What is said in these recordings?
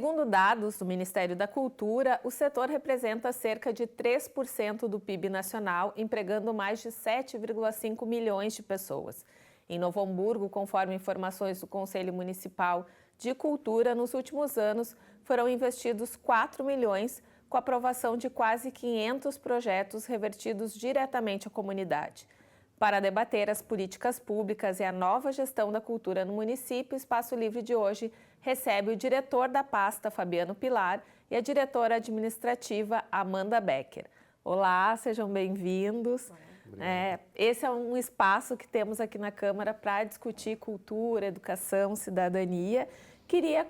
Segundo dados do Ministério da Cultura, o setor representa cerca de 3% do PIB nacional, empregando mais de 7,5 milhões de pessoas. Em Novo Hamburgo, conforme informações do Conselho Municipal de Cultura, nos últimos anos foram investidos 4 milhões, com a aprovação de quase 500 projetos revertidos diretamente à comunidade. Para debater as políticas públicas e a nova gestão da cultura no município, o Espaço Livre de hoje recebe o diretor da pasta, Fabiano Pilar, e a diretora administrativa, Amanda Becker. Olá, sejam bem-vindos. Esse é um espaço que temos aqui na Câmara para discutir cultura, educação, cidadania. Queria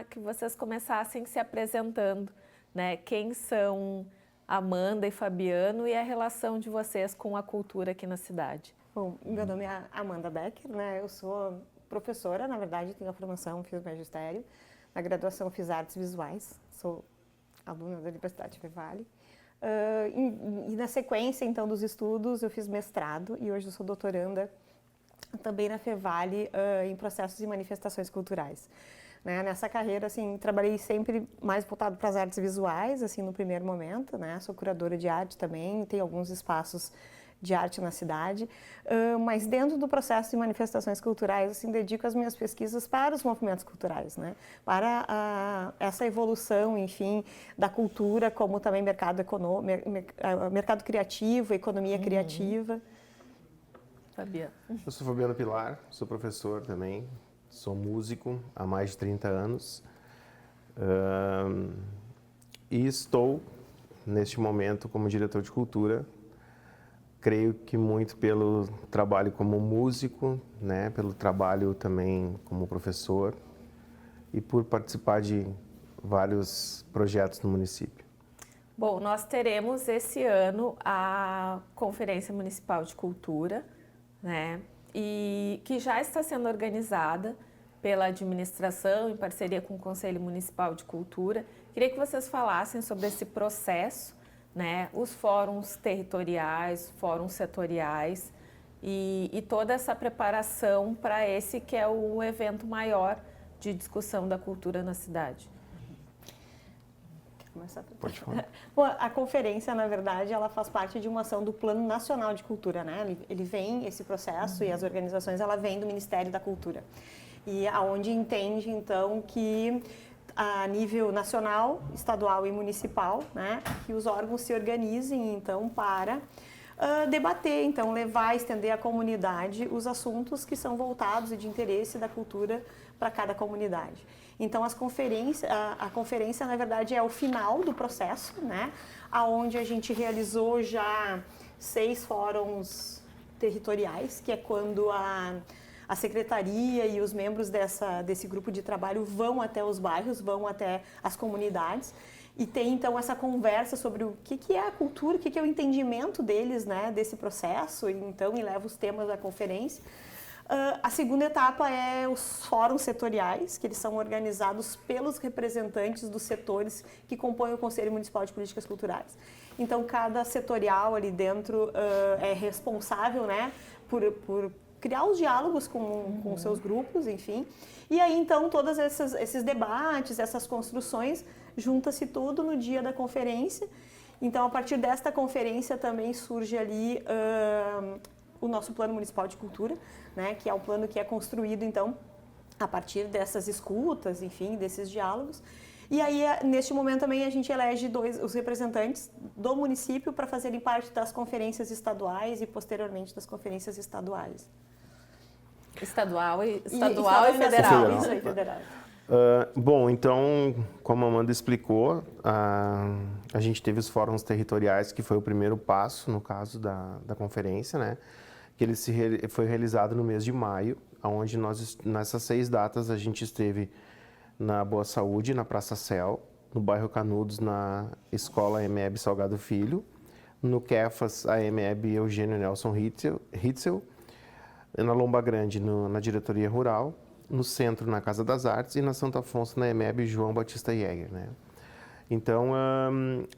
que vocês começassem se apresentando, né? Quem são Amanda e Fabiano e a relação de vocês com a cultura aqui na cidade? Bom, meu nome é Amanda Becker, né? Eu sou professora, na verdade, tenho a formação, fiz magistério. Na graduação fiz artes visuais, sou aluna da Universidade Fevale. E na sequência, então, dos estudos, eu fiz mestrado e hoje eu sou doutoranda também na Fevale em processos e manifestações culturais. Né? Nessa carreira, assim, trabalhei sempre mais voltado para as artes visuais, assim, no primeiro momento, né? Sou curadora de arte também, tenho alguns espaços de arte na cidade, mas dentro do processo de manifestações culturais, assim, dedico as minhas pesquisas para os movimentos culturais, né? Para essa evolução, enfim, da cultura, como também mercado criativo, economia criativa. Fabiano. Eu sou Fabiano Pilar, sou professor também, sou músico há mais de 30 anos e estou, neste momento, como diretor de cultura. Creio que muito pelo trabalho como músico, né, pelo trabalho também como professor e por participar de vários projetos no município. Bom, nós teremos esse ano a Conferência Municipal de Cultura, né, e que já está sendo organizada pela administração em parceria com o Conselho Municipal de Cultura. Queria que vocês falassem sobre esse processo, né, os fóruns territoriais, fóruns setoriais e toda essa preparação para esse que é o evento maior de discussão da cultura na cidade. Quer começar? Pode falar. Bom, a conferência, na verdade, ela faz parte de uma ação do Plano Nacional de Cultura, né? Ele vem, esse processo e as organizações, ela vem do Ministério da Cultura. E aonde entende, então, que a nível nacional, estadual e municipal, né, que os órgãos se organizem, então, para debater, então, levar, estender à comunidade os assuntos que são voltados e de interesse da cultura para cada comunidade. Então, a conferência, na verdade, é o final do processo, né, aonde a gente realizou já 6 fóruns territoriais, que é quando a secretaria e os membros desse grupo de trabalho vão até os bairros, vão até as comunidades e tem então essa conversa sobre o que é a cultura, o que é o entendimento deles, né, desse processo, e leva os temas da conferência. A segunda etapa é os fóruns setoriais, que eles são organizados pelos representantes dos setores que compõem o Conselho Municipal de Políticas Culturais. Então, cada setorial ali dentro é responsável, né, por criar os diálogos com seus grupos, enfim. E aí, então, todos esses debates, essas construções, junta-se tudo no dia da conferência. Então, a partir desta conferência também surge ali o nosso Plano Municipal de Cultura, né, que é um plano que é construído, então, a partir dessas escutas, enfim, desses diálogos. E aí, neste momento também, a gente elege os representantes do município para fazerem parte das conferências estaduais e, posteriormente, das conferências estaduais. Estadual e federal. Isso aí, federal. Bom, então, como a Amanda explicou, a gente teve os fóruns territoriais, que foi o primeiro passo, no caso da conferência, né? Que ele foi realizado no mês de maio, onde nessas 6 datas, a gente esteve na Boa Saúde, na Praça Céu, no bairro Canudos, na Escola EMEB Salgado Filho, no Kefas, a EMEB Eugênio Nelson Hitzel, na Lomba Grande, na Diretoria Rural, no Centro, na Casa das Artes, e na Santo Afonso, na EMEB João Batista Jäger, né? Então,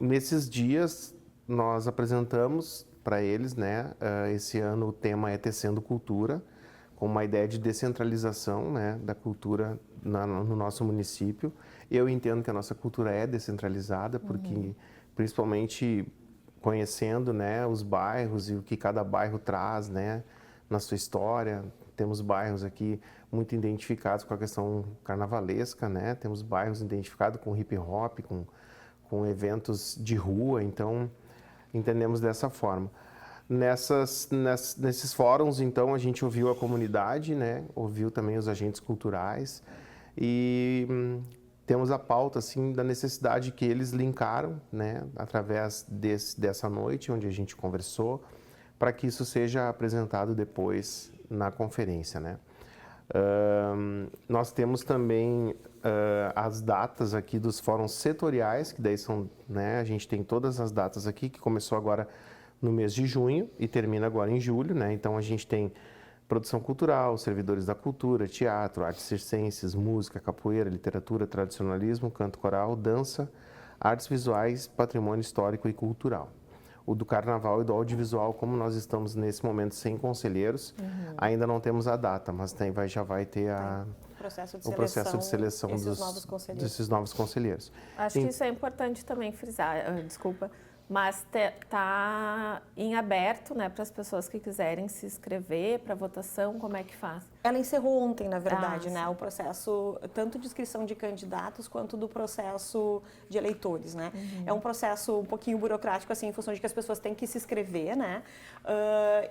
nesses dias, nós apresentamos para eles, né? Esse ano o tema é Tecendo Cultura, com uma ideia de descentralização, né, da cultura no nosso município. Eu entendo que a nossa cultura é descentralizada, porque principalmente conhecendo, né, os bairros e o que cada bairro traz, né, na sua história. Temos bairros aqui muito identificados com a questão carnavalesca, né? Temos bairros identificados com hip hop, com eventos de rua, então entendemos dessa forma. Nesses fóruns, então, a gente ouviu a comunidade, né? Ouviu também os agentes culturais e temos a pauta, assim, da necessidade que eles linkaram, né? Através dessa noite, onde a gente conversou, para que isso seja apresentado depois na conferência, né? Nós temos também as datas aqui dos fóruns setoriais, que daí são, né, a gente tem todas as datas aqui, que começou agora no mês de junho e termina agora em julho, né? Então a gente tem produção cultural, servidores da cultura, teatro, artes circenses, música, capoeira, literatura, tradicionalismo, canto coral, dança, artes visuais, patrimônio histórico e cultural. O do carnaval e do audiovisual, como nós estamos nesse momento sem conselheiros, ainda não temos a data, mas já vai ter o processo de seleção desses novos conselheiros. Acho que isso é importante também frisar, desculpa, mas está em aberto, né, para as pessoas que quiserem se inscrever para votação, como é que faz? Ela encerrou ontem, na verdade, né, o processo tanto de inscrição de candidatos quanto do processo de eleitores, né? É um processo um pouquinho burocrático, assim, em função de que as pessoas têm que se inscrever, né?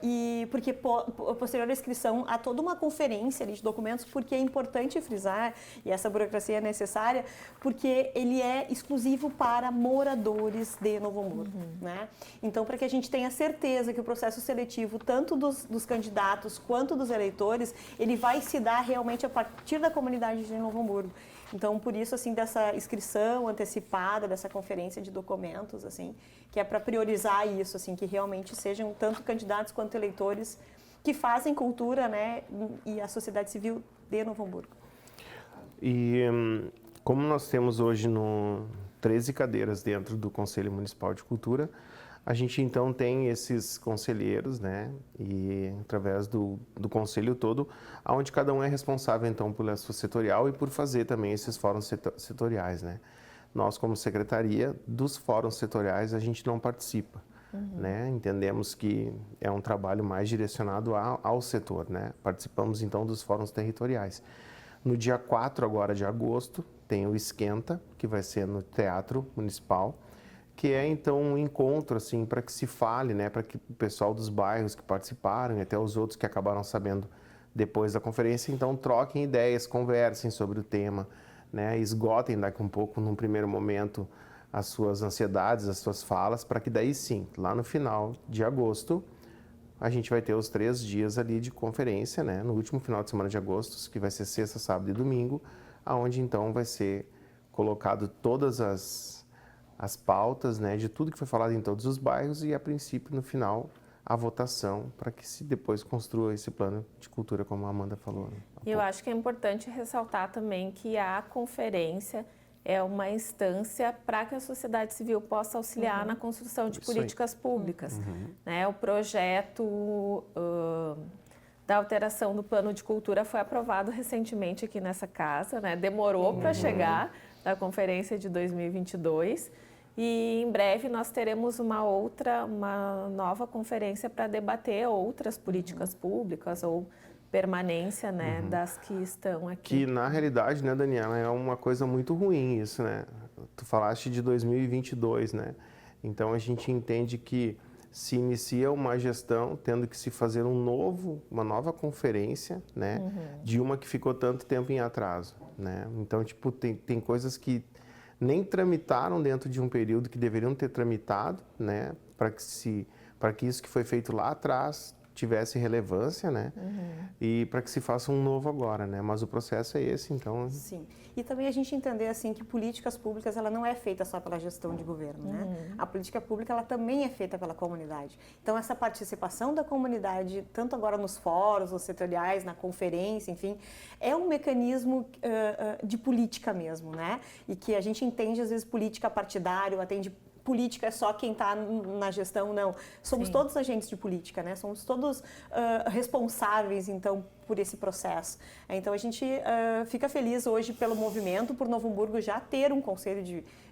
E porque posterior à inscrição há toda uma conferência ali de documentos, porque é importante frisar, e essa burocracia é necessária, porque ele é exclusivo para moradores de Novo Hamburgo, né? Então, para que a gente tenha certeza que o processo seletivo, tanto dos candidatos quanto dos eleitores, ele vai se dar realmente a partir da comunidade de Novo Hamburgo. Então, por isso, assim, dessa inscrição antecipada, dessa conferência de documentos, assim, que é para priorizar isso, assim, que realmente sejam tanto candidatos quanto eleitores que fazem cultura, né, e a sociedade civil de Novo Hamburgo. E como nós temos hoje 13 cadeiras dentro do Conselho Municipal de Cultura, a gente então tem esses conselheiros, né, e através do conselho todo, onde cada um é responsável então pela sua setorial e por fazer também esses fóruns setoriais, né. Nós, como secretaria dos fóruns setoriais, a gente não participa, né, entendemos que é um trabalho mais direcionado ao setor, né, participamos então dos fóruns territoriais. No dia 4 agora de agosto, tem o Esquenta, que vai ser no Teatro Municipal, que é então um encontro assim para que se fale, né, para que o pessoal dos bairros que participaram e até os outros que acabaram sabendo depois da conferência, então troquem ideias, conversem sobre o tema, né, esgotem daqui um pouco num primeiro momento as suas ansiedades, as suas falas, para que daí sim, lá no final de agosto, a gente vai ter os 3 dias ali de conferência, né, no último final de semana de agosto, que vai ser sexta, sábado e domingo, aonde então vai ser colocado todas as pautas, né, de tudo que foi falado em todos os bairros e, a princípio, no final, a votação para que se depois construa esse plano de cultura, como a Amanda falou. Né? Eu acho que é importante ressaltar também que a conferência é uma instância para que a sociedade civil possa auxiliar na construção de políticas públicas. Né? O projeto da alteração do plano de cultura foi aprovado recentemente aqui nessa casa, né? Demorou para chegar da conferência de 2022 e em breve nós teremos uma nova conferência para debater outras políticas públicas ou permanência, né, das que estão aqui. Que na realidade, né, Daniela, é uma coisa muito ruim isso, né? Tu falaste de 2022, né? Então a gente entende que se inicia uma gestão tendo que se fazer uma nova conferência, né, de uma que ficou tanto tempo em atraso, né? Então, tipo, tem coisas que nem tramitaram dentro de um período que deveriam ter tramitado, né, para que isso que foi feito lá atrás tivesse relevância, né? E para que se faça um novo agora, né? Mas o processo é esse, então... Sim. E também a gente entender, assim, que políticas públicas, ela não é feita só pela gestão de governo, né? A política pública, ela também é feita pela comunidade. Então, essa participação da comunidade, tanto agora nos fóruns, nos setoriais, na conferência, enfim, é um mecanismo de política mesmo, né? E que a gente entende, às vezes, política partidária, atende política é só quem está na gestão, não. Somos todos agentes de política, né? Somos todos responsáveis, então, por esse processo. Então a gente fica feliz hoje pelo movimento, por Novo Hamburgo já ter um conselho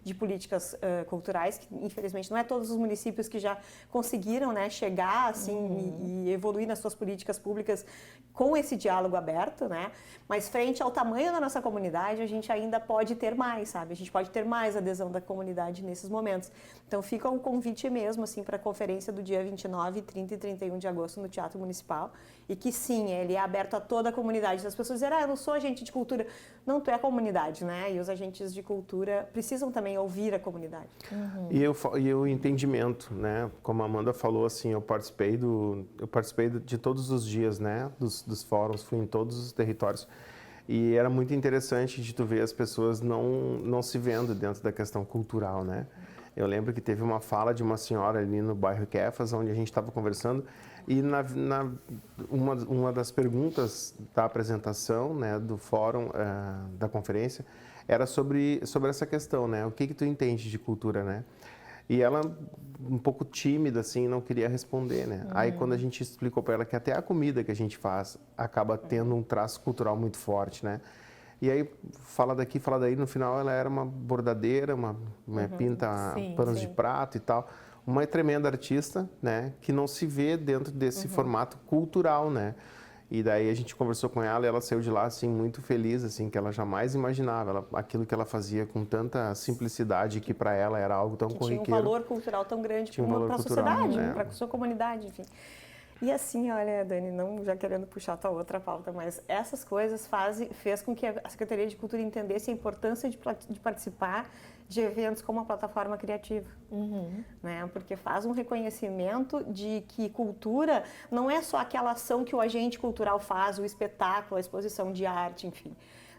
de políticas culturais, que infelizmente não é todos os municípios que já conseguiram, né, chegar assim e evoluir nas suas políticas públicas com esse diálogo aberto, né? Mas frente ao tamanho da nossa comunidade, a gente ainda pode ter mais, sabe? A gente pode ter mais adesão da comunidade nesses momentos. Então fica o convite mesmo assim para a conferência do dia 29, 30 e 31 de agosto no Teatro Municipal, e que sim, ele é aberto a toda a comunidade. As pessoas dizem, eu não sou agente de cultura. Não, tu é a comunidade, né? E os agentes de cultura precisam também ouvir a comunidade. E o entendimento, né? Como a Amanda falou, assim, eu participei de todos os dias, né? Dos fóruns, fui em todos os territórios. E era muito interessante de tu ver as pessoas não se vendo dentro da questão cultural, né? Eu lembro que teve uma fala de uma senhora ali no bairro Kefas, onde a gente estava conversando, e uma das perguntas da apresentação, né, do fórum, da conferência, era sobre essa questão, né? O que tu entende de cultura, né? E ela, um pouco tímida, assim, não queria responder, né? Aí, quando a gente explicou para ela que até a comida que a gente faz acaba tendo um traço cultural muito forte, né? E aí, fala daqui, fala daí, no final ela era uma bordadeira, pinta panos de prato e tal. Uma tremenda artista, né? Que não se vê dentro desse formato cultural, né? E daí a gente conversou com ela e ela saiu de lá, assim, muito feliz, assim, que ela jamais imaginava aquilo que ela fazia com tanta simplicidade, que para ela era algo tão corriqueiro. Tinha um valor cultural tão grande para a sociedade, para a sua comunidade, enfim. E assim, olha, Dani, não já querendo puxar a tua outra pauta, mas essas coisas fez com que a Secretaria de Cultura entendesse a importância de participar de eventos como a plataforma criativa, né? Porque faz um reconhecimento de que cultura não é só aquela ação que o agente cultural faz, o espetáculo, a exposição de arte, enfim,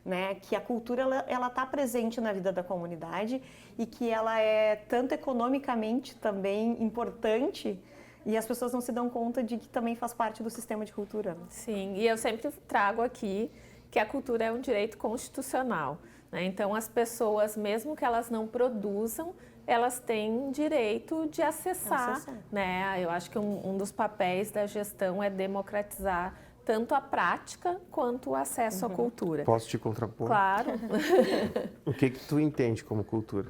né? Que a cultura ela está presente na vida da comunidade e que ela é tanto economicamente também importante. E as pessoas não se dão conta de que também faz parte do sistema de cultura. Sim, e eu sempre trago aqui que a cultura é um direito constitucional, né? Então, as pessoas, mesmo que elas não produzam, elas têm direito de acessar, né? Eu acho que um dos papéis da gestão é democratizar tanto a prática quanto o acesso à cultura. Posso te contrapor? Claro. O que tu entende como cultura?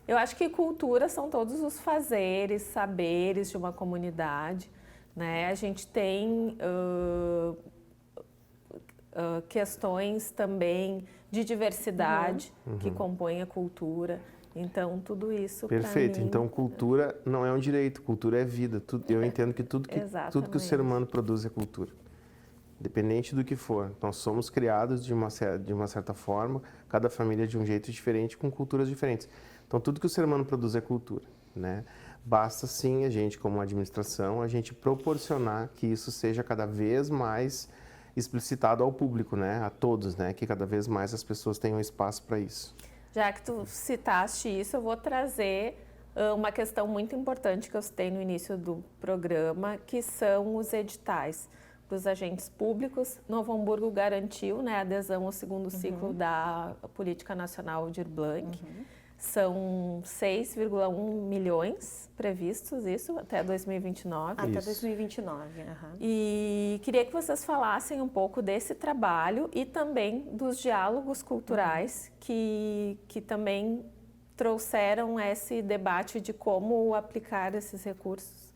Eu acho que cultura são todos os fazeres, saberes de uma comunidade, né? A gente tem questões também de diversidade que compõem a cultura. Então, tudo isso para mim... Perfeito. Então, cultura não é um direito, cultura é vida. Eu entendo que tudo que o ser humano produz é cultura. Independente do que for. Nós somos criados de uma certa forma, cada família de um jeito diferente, com culturas diferentes. Então, tudo que o ser humano produz é cultura, né? Basta, sim, a gente, como administração, a gente proporcionar que isso seja cada vez mais explicitado ao público, né? A todos, né? Que cada vez mais as pessoas tenham espaço para isso. Já que tu citaste isso, eu vou trazer uma questão muito importante que eu citei no início do programa, que são os editais dos agentes públicos. Novo Hamburgo garantiu, né, a adesão ao segundo ciclo da Política Nacional Aldir Blanc. São 6,1 milhões previstos, isso, até 2029. Até 2029, E queria que vocês falassem um pouco desse trabalho e também dos diálogos culturais que também trouxeram esse debate de como aplicar esses recursos.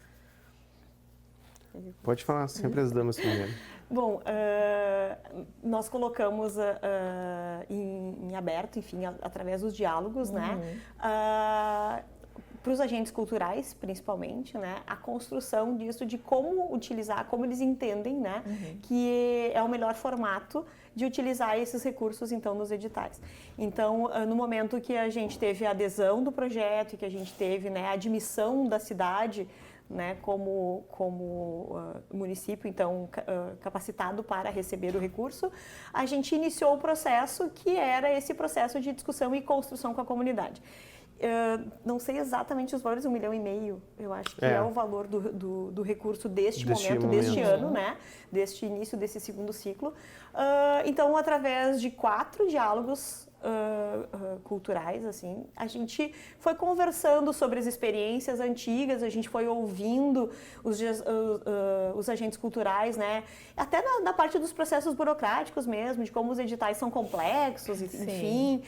Pode falar, sempre as damas primeiro. Bom, nós colocamos em aberto, enfim, através dos diálogos, né, para os agentes culturais, principalmente, né, a construção disso, de como utilizar, como eles entendem, né, que é o melhor formato de utilizar esses recursos, então, nos editais. Então, no momento que a gente teve a adesão do projeto e que a gente teve, né, a admissão da cidade, né, como município, então, capacitado para receber o recurso, a gente iniciou o processo que era esse processo de discussão e construção com a comunidade. Não sei exatamente os valores, 1,5 milhão, eu acho que é o valor do recurso deste ano, né, deste início desse segundo ciclo. Então, através de 4 diálogos culturais, assim, a gente foi conversando sobre as experiências antigas, a gente foi ouvindo os agentes culturais, né? Até na parte dos processos burocráticos mesmo, de como os editais são complexos, enfim,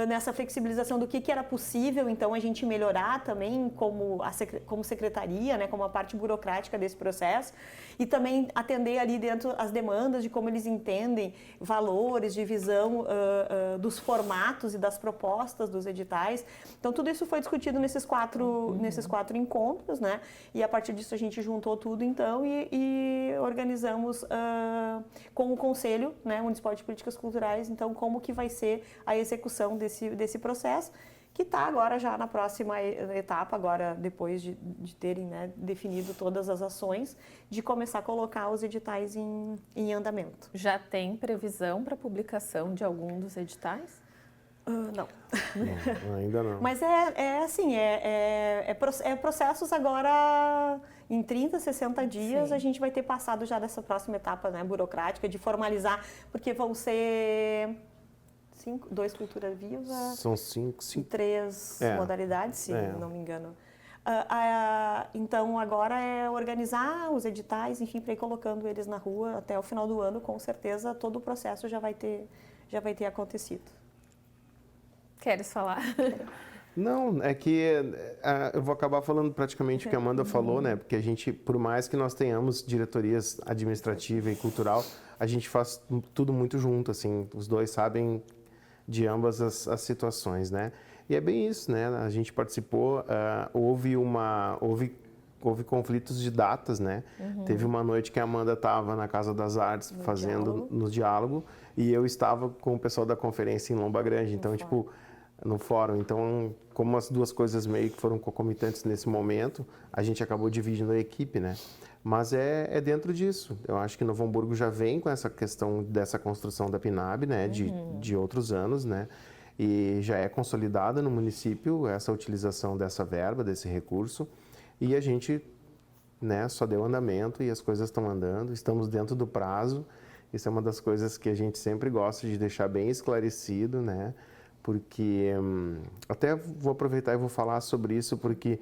nessa flexibilização do que era possível, então, a gente melhorar também como secretaria, né? Como a parte burocrática desse processo, e também atender ali dentro as demandas de como eles entendem valores, de visão dos formatos e das propostas dos editais. Então, tudo isso foi discutido nesses quatro encontros, né? E a partir disso a gente juntou tudo, então, e organizamos com o Conselho, né, Municipal de Políticas Culturais, então, como que vai ser a execução desse processo, que está agora já na próxima etapa, agora depois de terem, né, definido todas as ações, de começar a colocar os editais em andamento. Já tem previsão para publicação de algum dos editais? Não. Não, ainda não. Mas assim, processos agora, em 30, 60 dias, Sim. a gente vai ter passado já dessa próxima etapa, né, burocrática, de formalizar, porque vão ser 2 Cultura Viva. São 5. E 3 modalidades, se não me engano. Então, agora é organizar os editais, enfim, para ir colocando eles na rua até o final do ano, com certeza todo o processo já vai ter acontecido. Queres falar? Não, é que eu vou acabar falando praticamente o que a Amanda falou, né? Porque a gente, por mais que nós tenhamos diretorias administrativa e cultural, a gente faz tudo muito junto, assim, os dois sabem de ambas as situações, né? E é bem isso, né? A gente participou, houve conflitos de datas, né? Teve uma noite que a Amanda estava na Casa das Artes no diálogo, e eu estava com o pessoal da conferência em Lomba Grande, então, no fórum. Então, como as duas coisas meio que foram concomitantes nesse momento, a gente acabou dividindo a equipe, né? Mas é dentro disso. Eu acho que Novo Hamburgo já vem com essa questão dessa construção da PNAB, né? De outros anos, né? E já é consolidada no município essa utilização dessa verba, desse recurso. E a gente, né, só deu andamento e as coisas estão andando. Estamos dentro do prazo. Isso é uma das coisas que a gente sempre gosta de deixar bem esclarecido, né? Porque até vou aproveitar e vou falar sobre isso, porque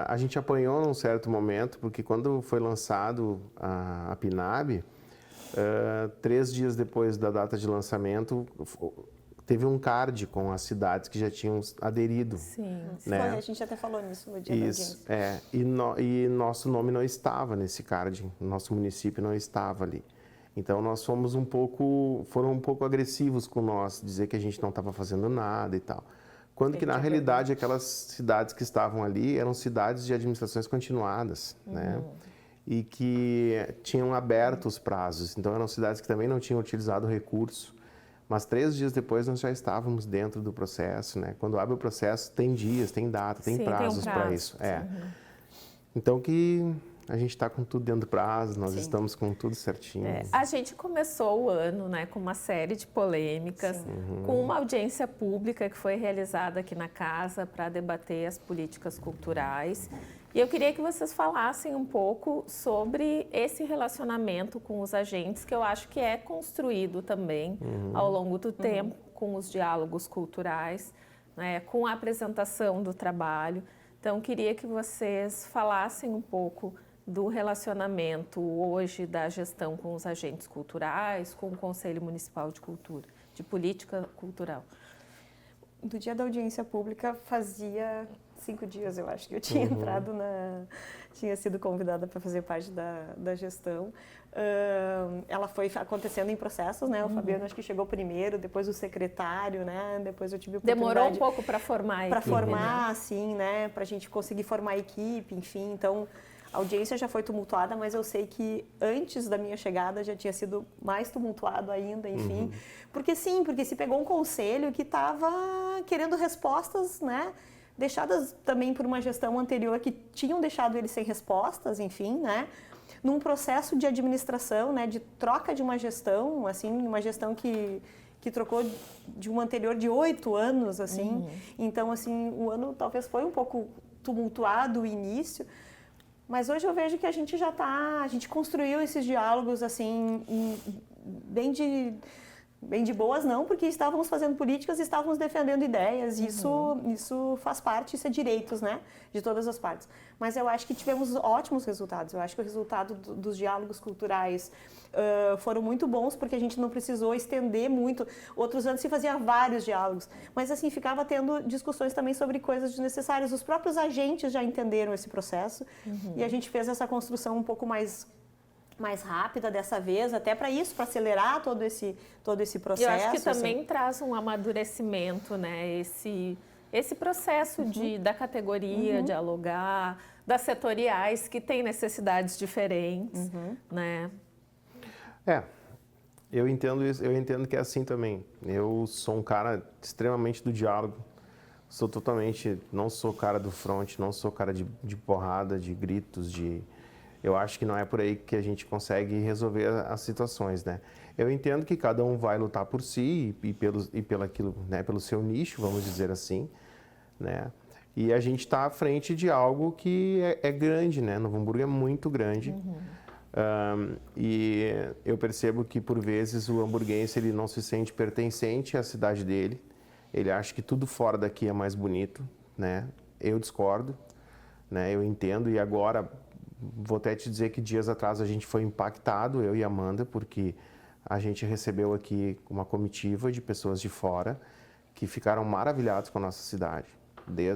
a gente apanhou num certo momento, porque quando foi lançado a PNAB, 3 dias depois da data de lançamento, teve um card com as cidades que já tinham aderido. Sim. Né? A gente até falou nisso no dia da audiência. E nosso nome não estava nesse card, nosso município não estava ali. Então, nós foram um pouco agressivos com nós, dizer que a gente não estava fazendo nada e tal. Quando que, na realidade, aquelas cidades que estavam ali eram cidades de administrações continuadas, né? E que tinham aberto os prazos. Então, eram cidades que também não tinham utilizado o recurso. Mas 3 dias depois, nós já estávamos dentro do processo, né? Quando abre o processo, tem dias, tem data, tem prazos para isso. Então, que a gente está com tudo dentro do prazo, nós estamos com tudo certinho. A gente começou o ano, né, com uma série de polêmicas, com uma audiência pública que foi realizada aqui na casa para debater as políticas culturais. E eu queria que vocês falassem um pouco sobre esse relacionamento com os agentes, que eu acho que é construído também ao longo do tempo, com os diálogos culturais, né, com a apresentação do trabalho. Então, queria que vocês falassem um pouco do relacionamento hoje da gestão com os agentes culturais, com o Conselho Municipal de Cultura, de Política Cultural. Do dia da audiência pública, fazia 5 dias, eu acho, que eu tinha entrado tinha sido convidada para fazer parte da gestão. Ela foi acontecendo em processos, né? O Fabiano acho que chegou primeiro, depois o secretário, né? Depois eu tive a oportunidade... Demorou um pouco para formar a equipe. Para formar, sim, né? Para a gente conseguir formar a equipe, enfim. Então, a audiência já foi tumultuada, mas eu sei que antes da minha chegada já tinha sido mais tumultuado ainda, enfim. Porque se pegou um conselho que estava querendo respostas, né? Deixadas também por uma gestão anterior que tinham deixado eles sem respostas, enfim, né? Num processo de administração, né? De troca de uma gestão, assim, uma gestão que trocou de uma anterior de 8 anos, assim. Então, assim, o ano talvez foi um pouco tumultuado o início, mas hoje eu vejo que a gente já está, a gente construiu esses diálogos, assim, bem Bem de boas não, porque estávamos fazendo políticas e estávamos defendendo ideias, isso faz parte, isso é direitos, né, de todas as partes. Mas eu acho que tivemos ótimos resultados, eu acho que o resultado dos diálogos culturais foram muito bons, porque a gente não precisou estender muito. Outros anos se fazia vários diálogos, mas assim, ficava tendo discussões também sobre coisas desnecessárias. Os próprios agentes já entenderam esse processo e a gente fez essa construção um pouco mais rápida dessa vez, até para isso, para acelerar todo esse processo. Eu acho que também traz um amadurecimento, né? Esse processo da categoria, dialogar, das setoriais que têm necessidades diferentes, né? Eu entendo isso, eu entendo que é assim também. Eu sou um cara extremamente do diálogo, não sou cara do front, não sou cara de porrada, de gritos, eu acho que não é por aí que a gente consegue resolver as situações, né? Eu entendo que cada um vai lutar por si pelo seu nicho, vamos dizer assim, né? E a gente está à frente de algo que é grande, né? Novo Hamburgo é muito grande. E eu percebo que, por vezes, o hamburguense ele não se sente pertencente à cidade dele. Ele acha que tudo fora daqui é mais bonito, né? Eu discordo, né? Eu entendo. E agora, vou até te dizer que dias atrás a gente foi impactado, eu e a Amanda, porque a gente recebeu aqui uma comitiva de pessoas de fora que ficaram maravilhados com a nossa cidade,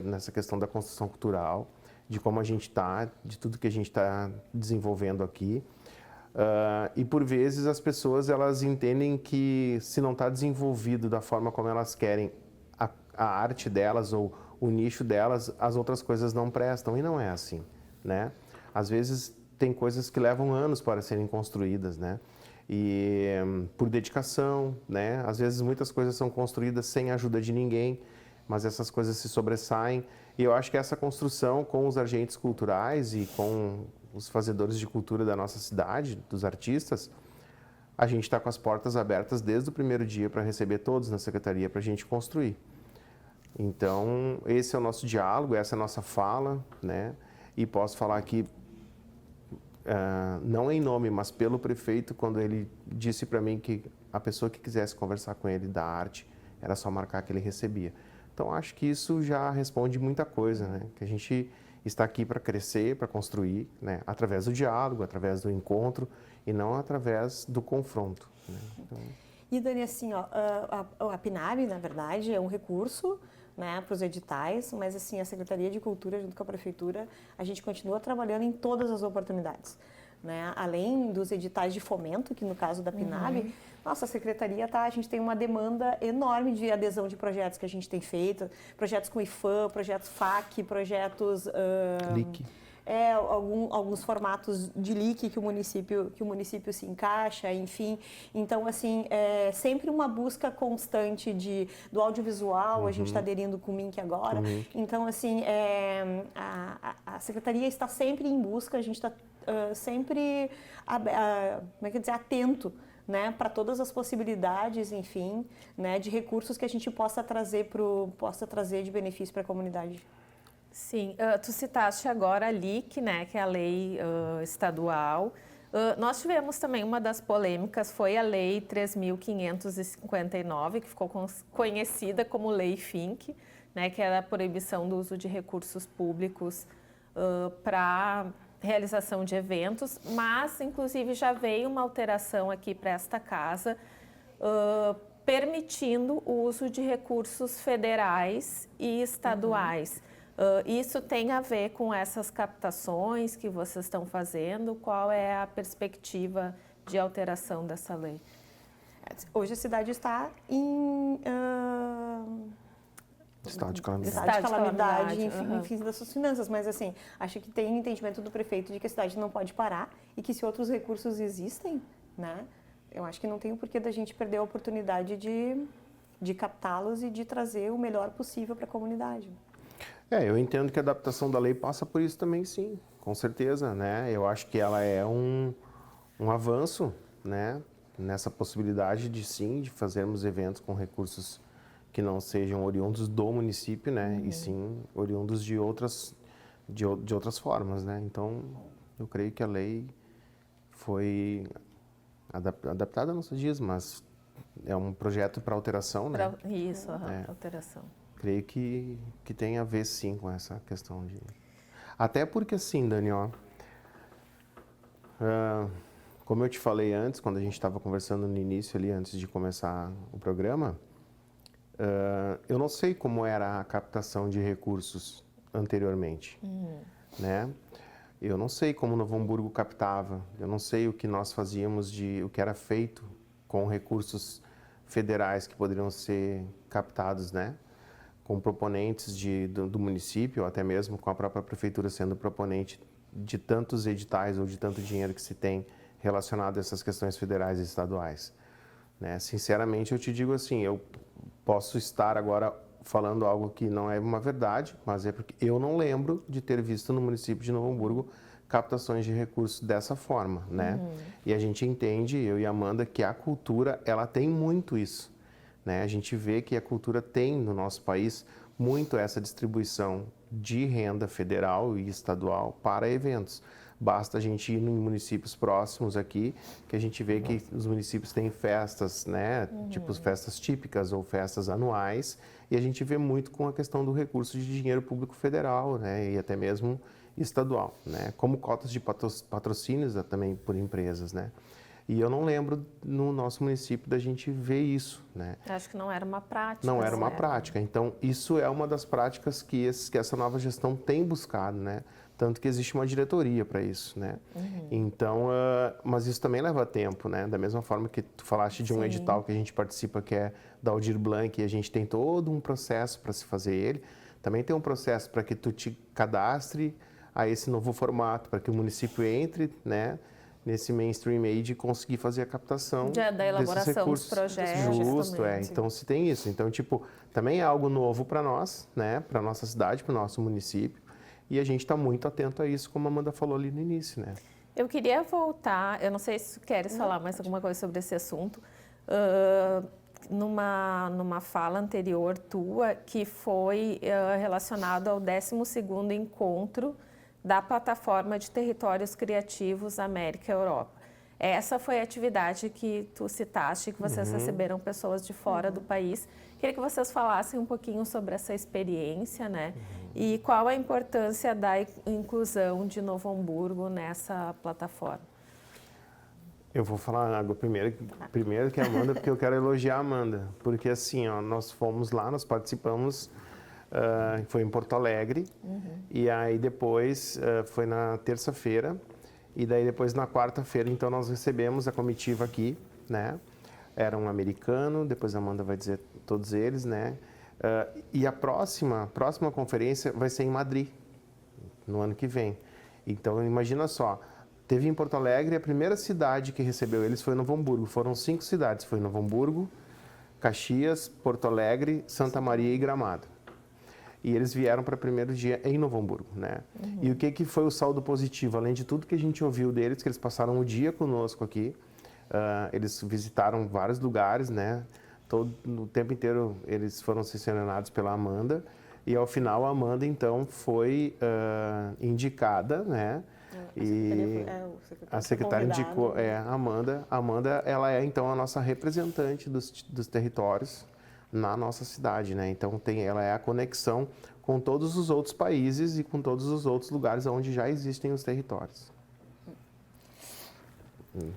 nessa questão da construção cultural, de como a gente está, de tudo que a gente está desenvolvendo aqui. E por vezes as pessoas elas entendem que se não está desenvolvido da forma como elas querem a arte delas ou o nicho delas, as outras coisas não prestam, e não é assim, né? Às vezes tem coisas que levam anos para serem construídas, né? E por dedicação, né? Às vezes muitas coisas são construídas sem a ajuda de ninguém, mas essas coisas se sobressaem. E eu acho que essa construção com os agentes culturais e com os fazedores de cultura da nossa cidade, dos artistas, a gente está com as portas abertas desde o primeiro dia para receber todos na secretaria para a gente construir. Então, esse é o nosso diálogo, essa é a nossa fala, né? E posso falar aqui, não em nome, mas pelo prefeito, quando ele disse para mim que a pessoa que quisesse conversar com ele da arte, era só marcar que ele recebia. Então, acho que isso já responde muita coisa, né? Que a gente está aqui para crescer, para construir, né? Através do diálogo, através do encontro e não através do confronto, né? Então... E, Dani, assim, ó, a PNAB, na verdade, é um recurso, né, para os editais, mas assim, a Secretaria de Cultura, junto com a Prefeitura, a gente continua trabalhando em todas as oportunidades, né? Além dos editais de fomento, que no caso da PNAB, nossa, a Secretaria a gente tem uma demanda enorme de adesão de projetos que a gente tem feito, projetos com IFAM, projetos FAC, projetos... LIC. Alguns formatos de LIC que o município se encaixa, enfim. Então, assim, é sempre uma busca constante do audiovisual, a gente está aderindo com o MINC agora. Então, assim, a Secretaria está sempre em busca, a gente está sempre, como é que dizer, atento, né, para todas as possibilidades, enfim, né, de recursos que a gente possa trazer de benefício para a comunidade. Sim, tu citaste agora a LIC, né, que é a lei estadual. Nós tivemos também uma das polêmicas, foi a Lei 3.559, que ficou conhecida como Lei Fink, né, que era a proibição do uso de recursos públicos para realização de eventos, mas, inclusive, já veio uma alteração aqui para esta casa, permitindo o uso de recursos federais e estaduais. Isso tem a ver com essas captações que vocês estão fazendo? Qual é a perspectiva de alteração dessa lei? Hoje a cidade está em estado de calamidade. Estado de calamidade, enfim, das suas finanças. Mas, assim, acho que tem entendimento do prefeito de que a cidade não pode parar e que se outros recursos existem, né, eu acho que não tem o porquê da gente perder a oportunidade de captá-los e de trazer o melhor possível para a comunidade. Eu entendo que a adaptação da lei passa por isso também, sim, com certeza, né? Eu acho que ela é um avanço, né, nessa possibilidade de fazermos eventos com recursos que não sejam oriundos do município, né, e sim oriundos de outras formas, né? Então, eu creio que a lei foi adaptada, não se diz, mas é um projeto para alteração, né? Isso, alteração. Creio que tem a ver, sim, com essa questão de... Até porque, assim, Dani, ó, como eu te falei antes, quando a gente estava conversando no início ali, antes de começar o programa, eu não sei como era a captação de recursos anteriormente, né? Eu não sei como Novo Hamburgo captava, eu não sei o que nós fazíamos, o que era feito com recursos federais que poderiam ser captados, né? Com proponentes do município, ou até mesmo com a própria prefeitura sendo proponente de tantos editais ou de tanto dinheiro que se tem relacionado a essas questões federais e estaduais, né? Sinceramente, eu te digo assim, eu posso estar agora falando algo que não é uma verdade, mas é porque eu não lembro de ter visto no município de Novo Hamburgo captações de recursos dessa forma, né? E a gente entende, eu e a Amanda, que a cultura, ela tem muito isso, né? A gente vê que a cultura tem no nosso país muito essa distribuição de renda federal e estadual para eventos. Basta a gente ir em municípios próximos aqui, que a gente vê que os municípios têm festas, né? Tipo festas típicas ou festas anuais, e a gente vê muito com a questão do recurso de dinheiro público federal, né? E até mesmo estadual, né? Como cotas de patrocínios também por empresas, né? E eu não lembro no nosso município da gente ver isso, né? Acho que não era uma prática. Não era uma prática. Então, isso é uma das práticas que essa nova gestão tem buscado, né? Tanto que existe uma diretoria para isso, né? Então, mas isso também leva tempo, né? Da mesma forma que tu falaste de um edital que a gente participa, que é da Aldir Blanc, e a gente tem todo um processo para se fazer ele. Também tem um processo para que tu te cadastre a esse novo formato, para que o município entre, né? Nesse mainstream aí de conseguir fazer a captação da elaboração dos projetos. Justo, Então, se tem isso. Então, tipo, também é algo novo para nós, né? Para nossa cidade, para o nosso município. E a gente está muito atento a isso, como a Amanda falou ali no início, né? Eu queria voltar, eu não sei se queres falar mais alguma coisa sobre esse assunto, numa fala anterior tua, que foi relacionado ao 12º encontro da Plataforma de Territórios Criativos América-Europa. Essa foi a atividade que tu citaste, que vocês receberam pessoas de fora do país. Queria que vocês falassem um pouquinho sobre essa experiência, né? E qual a importância da inclusão de Novo Hamburgo nessa plataforma. Eu vou falar água primeiro que a Amanda, porque eu quero elogiar a Amanda. Porque assim, ó, nós fomos lá, nós participamos, foi em Porto Alegre, e aí depois foi na terça-feira, e daí depois na quarta-feira, então nós recebemos a comitiva aqui, né? Era um americano, depois a Amanda vai dizer todos eles, né? E a próxima conferência vai ser em Madrid, no ano que vem. Então, imagina só, teve em Porto Alegre, a primeira cidade que recebeu eles foi Novo Hamburgo. Foram 5 cidades, foi Novo Hamburgo, Caxias, Porto Alegre, Santa Maria e Gramado. E eles vieram para o primeiro dia em Novo Hamburgo, né? E o que foi o saldo positivo? Além de tudo que a gente ouviu deles, que eles passaram o dia conosco aqui, eles visitaram vários lugares, né? No tempo inteiro eles foram selecionados pela Amanda, e ao final a Amanda então foi indicada, né? A secretária indicou a Amanda. A Amanda, ela é então a nossa representante dos territórios na nossa cidade, né? Então ela é a conexão com todos os outros países e com todos os outros lugares onde já existem os territórios.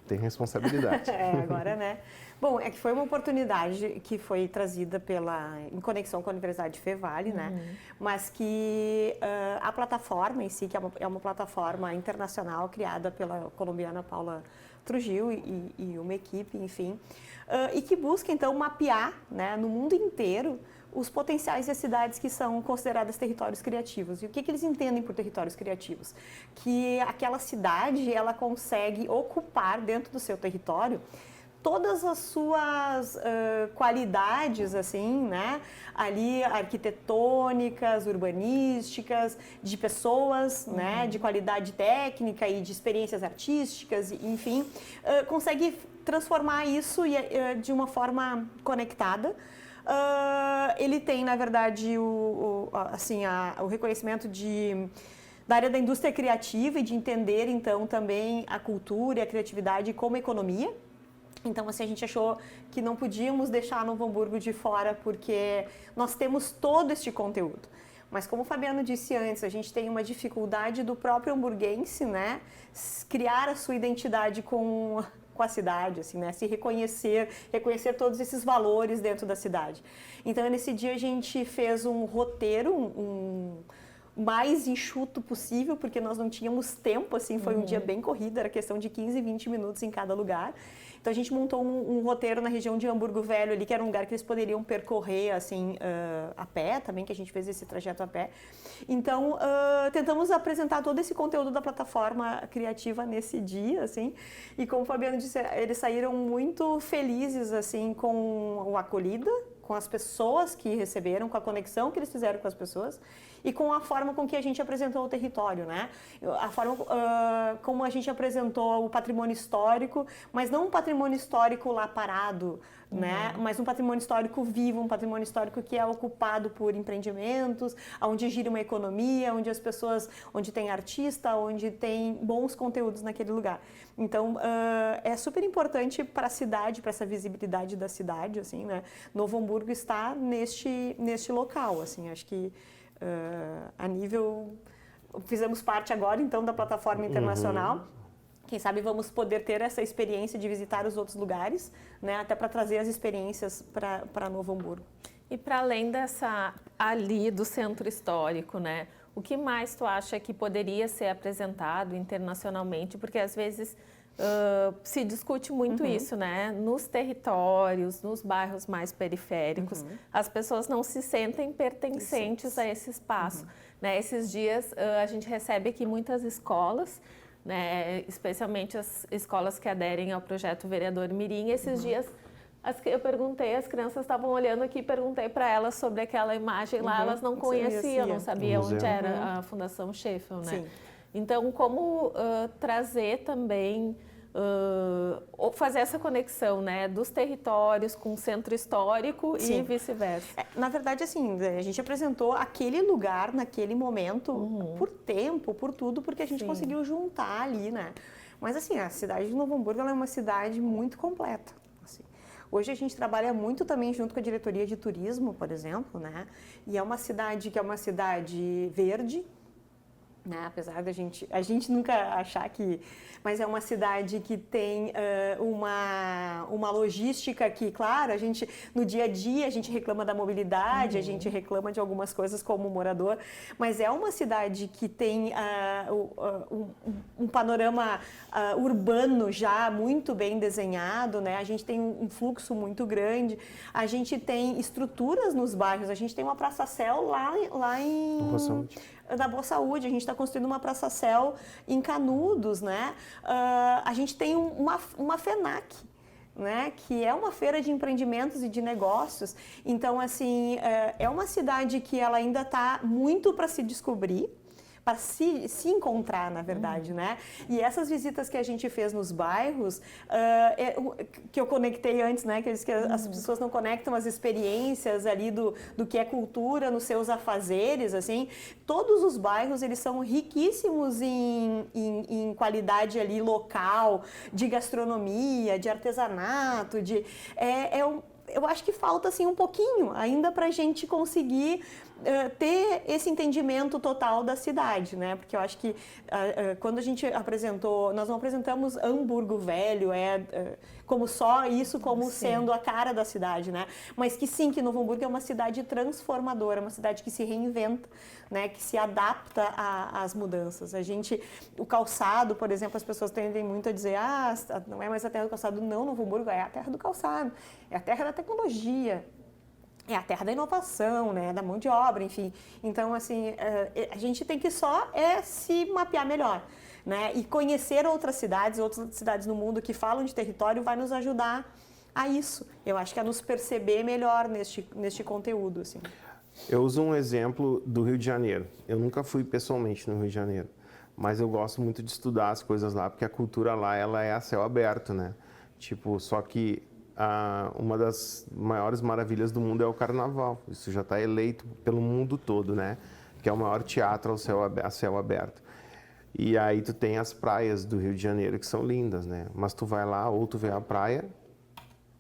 Tem responsabilidade. Agora, né? Bom, é que foi uma oportunidade que foi trazida em conexão com a Universidade Fevale, né? Mas que a plataforma em si, que é uma plataforma internacional criada pela colombiana Paula Trujillo e uma equipe, enfim, e que busca, então, mapear, né, no mundo inteiro os potenciais das cidades que são consideradas territórios criativos. E o que eles entendem por territórios criativos? Que aquela cidade, ela consegue ocupar dentro do seu território todas as suas qualidades, assim, né, ali arquitetônicas, urbanísticas, de pessoas, né, de qualidade técnica e de experiências artísticas, enfim, consegue transformar isso de uma forma conectada. Ele tem, na verdade, o reconhecimento da área da indústria criativa e de entender, então, também a cultura e a criatividade como economia. Então, assim, a gente achou que não podíamos deixar Novo Hamburgo de fora, porque nós temos todo este conteúdo. Mas como o Fabiano disse antes, a gente tem uma dificuldade do próprio hamburguense, né, criar a sua identidade com a cidade, assim, né, se reconhecer todos esses valores dentro da cidade. Então, nesse dia a gente fez um roteiro, mais enxuto possível, porque nós não tínhamos tempo, assim, foi um dia bem corrido, era questão de 15, 20 minutos em cada lugar. Então a gente montou um roteiro na região de Hamburgo Velho ali, que era um lugar que eles poderiam percorrer, assim, a pé também, que a gente fez esse trajeto a pé. Então, tentamos apresentar todo esse conteúdo da plataforma criativa nesse dia, assim, e como o Fabiano disse, eles saíram muito felizes, assim, com a acolhida, com as pessoas que receberam, com a conexão que eles fizeram com as pessoas e com a forma com que a gente apresentou o território, né? A forma como a gente apresentou o patrimônio histórico, mas não um patrimônio histórico lá parado, né? Mas um patrimônio histórico vivo, um patrimônio histórico que é ocupado por empreendimentos, onde gira uma economia, onde as pessoas, onde tem artista, onde tem bons conteúdos naquele lugar. Então, é super importante para a cidade, para essa visibilidade da cidade, assim, né? Novo Hamburgo está neste local, assim, acho que a nível... Fizemos parte agora, então, da plataforma internacional. Quem sabe vamos poder ter essa experiência de visitar os outros lugares, né? Até para trazer as experiências para Novo Hamburgo. E para além ali do centro histórico, né? O que mais tu acha que poderia ser apresentado internacionalmente? Porque às vezes se discute muito isso, né? Nos territórios, nos bairros mais periféricos, as pessoas não se sentem pertencentes a esse espaço. Né? Esses dias a gente recebe aqui muitas escolas, né? Especialmente as escolas que aderem ao projeto Vereador Mirim. Esses dias eu perguntei, as crianças estavam olhando aqui, perguntei para elas sobre aquela imagem lá, elas não conheciam, não sabiam onde era a Fundação Sheffield, né? Sim. Então, como trazer também, fazer essa conexão, né, dos territórios com o centro histórico e vice-versa? Na verdade, assim, a gente apresentou aquele lugar naquele momento por tempo, por tudo, porque a gente conseguiu juntar ali, né? Mas, assim, a cidade de Novo Hamburgo ela é uma cidade muito completa. Assim. Hoje a gente trabalha muito também junto com a diretoria de turismo, por exemplo, né? E é uma cidade que é uma cidade verde, né? Apesar da a gente nunca achar que... Mas é uma cidade que tem uma logística que, claro, a gente, no dia a dia, a gente reclama da mobilidade, a gente reclama de algumas coisas como morador, mas é uma cidade que tem um panorama urbano já muito bem desenhado, né? A gente tem um fluxo muito grande, a gente tem estruturas nos bairros, a gente tem uma praça-céu lá em... da Boa Saúde, a gente está construindo uma praça-céu em Canudos, né? A gente tem uma FENAC, né? Que é uma feira de empreendimentos e de negócios. Então, assim, é uma cidade que ela ainda está muito para se descobrir, para se encontrar, na verdade, né? E essas visitas que a gente fez nos bairros, que eu conectei antes, né? Que as pessoas não conectam as experiências ali do que é cultura nos seus afazeres, assim. Todos os bairros, eles são riquíssimos em qualidade ali local, de gastronomia, de artesanato, eu acho que falta, assim, um pouquinho ainda para a gente conseguir ter esse entendimento total da cidade, né? Porque eu acho que quando a gente apresentou, nós não apresentamos Hamburgo Velho, como só isso, como sendo a cara da cidade, né? Mas que sim, que Novo Hamburgo é uma cidade transformadora, uma cidade que se reinventa, né? Que se adapta às mudanças. O calçado, por exemplo, as pessoas tendem muito a dizer, não é mais a terra do calçado. Não, Novo Hamburgo é a terra do calçado, é a terra da tecnologia. É a terra da inovação, né, da mão de obra, enfim. Então, assim, a gente tem que só se mapear melhor, né? E conhecer outras cidades no mundo que falam de território vai nos ajudar a isso. Eu acho que a nos perceber melhor neste conteúdo, assim. Eu uso um exemplo do Rio de Janeiro. Eu nunca fui pessoalmente no Rio de Janeiro, mas eu gosto muito de estudar as coisas lá, porque a cultura lá, ela é a céu aberto, né? Tipo, só que uma das maiores maravilhas do mundo é o Carnaval. Isso já está eleito pelo mundo todo, né? Que é o maior teatro a céu aberto. E aí tu tem as praias do Rio de Janeiro que são lindas, né? Mas tu vai lá ou tu vê a praia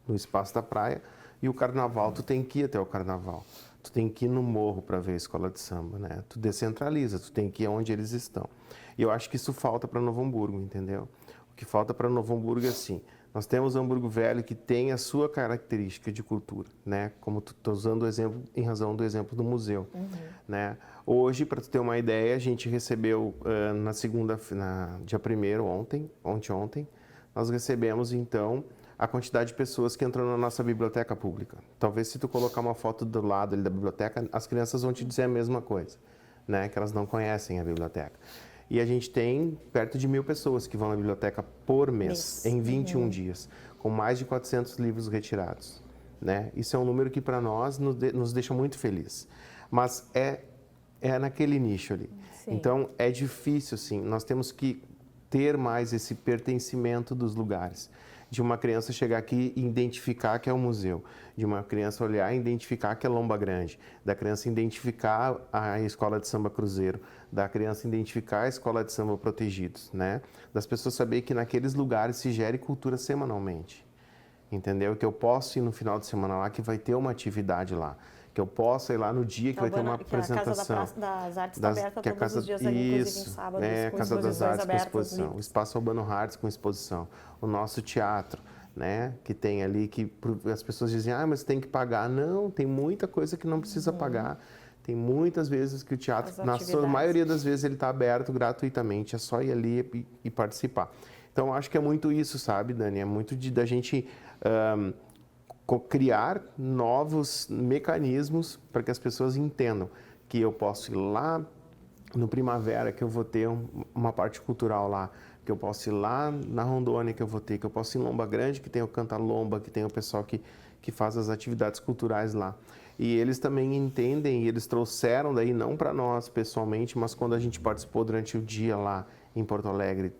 no espaço da praia, e o carnaval, tu tem que ir até o carnaval. Tu tem que ir no morro para ver a escola de samba, né? Tu descentraliza, tu tem que ir onde eles estão. E eu acho que isso falta para Novo Hamburgo, entendeu? O que falta para Novo Hamburgo é assim, nós temos Hamburgo Velho que tem a sua característica de cultura, né? Como tu tá usando o exemplo, em razão do exemplo do museu, né? Hoje, para tu ter uma ideia, a gente recebeu dia 1º, ontem, nós recebemos então a quantidade de pessoas que entram na nossa biblioteca pública. Talvez se tu colocar uma foto do lado ali da biblioteca, as crianças vão te dizer a mesma coisa, né? Que elas não conhecem a biblioteca. E a gente tem perto de 1.000 pessoas que vão na biblioteca por mês, em 21 dias, com mais de 400 livros retirados, né? Isso é um número que para nós nos deixa muito feliz. Mas é naquele nicho ali. Sim. Então, é difícil, sim. Nós temos que ter mais esse pertencimento dos lugares. De uma criança chegar aqui e identificar que é um museu. De uma criança olhar e identificar que é Lomba Grande. Da criança identificar a escola de samba Cruzeiro. Da criança identificar a escola de samba Protegidos, né? Das pessoas saberem que naqueles lugares se gere cultura semanalmente. Entendeu? Que eu posso ir no final de semana lá, que vai ter uma atividade lá. Que eu possa ir lá no dia que vai ter uma apresentação. A Casa das Artes está aberta todos os dias ali, inclusive em sábado, com Casa das Artes com exposição. Livres. O Espaço Albano Hartz com exposição. O nosso teatro, né? Que tem ali, que as pessoas dizem, mas tem que pagar. Não, tem muita coisa que não precisa pagar. Tem muitas vezes que o teatro, na sua maioria das vezes, ele está aberto gratuitamente. É só ir ali e participar. Então, eu acho que é muito isso, sabe, Dani? É muito da gente... criar novos mecanismos para que as pessoas entendam que eu posso ir lá no Primavera, que eu vou ter uma parte cultural lá, que eu posso ir lá na Rondônia, que eu vou ter, que eu posso ir em Lomba Grande, que tem o Canta Lomba, que tem o pessoal que faz as atividades culturais lá. E eles também entendem, e eles trouxeram daí, não para nós pessoalmente, mas quando a gente participou durante o dia lá em Porto Alegre,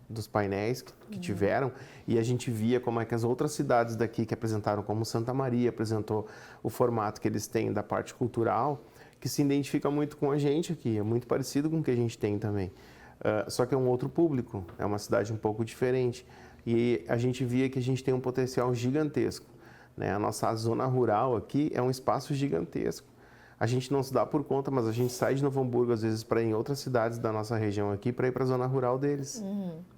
dos painéis que tiveram, e a gente via como é que as outras cidades daqui que apresentaram, como Santa Maria apresentou o formato que eles têm da parte cultural, que se identifica muito com a gente aqui, é muito parecido com o que a gente tem também. Só que é um outro público, é uma cidade um pouco diferente, e a gente via que a gente tem um potencial gigantesco, né? A nossa zona rural aqui é um espaço gigantesco. A gente não se dá por conta, mas a gente sai de Novo Hamburgo, às vezes, para ir em outras cidades da nossa região aqui, para ir para a zona rural deles,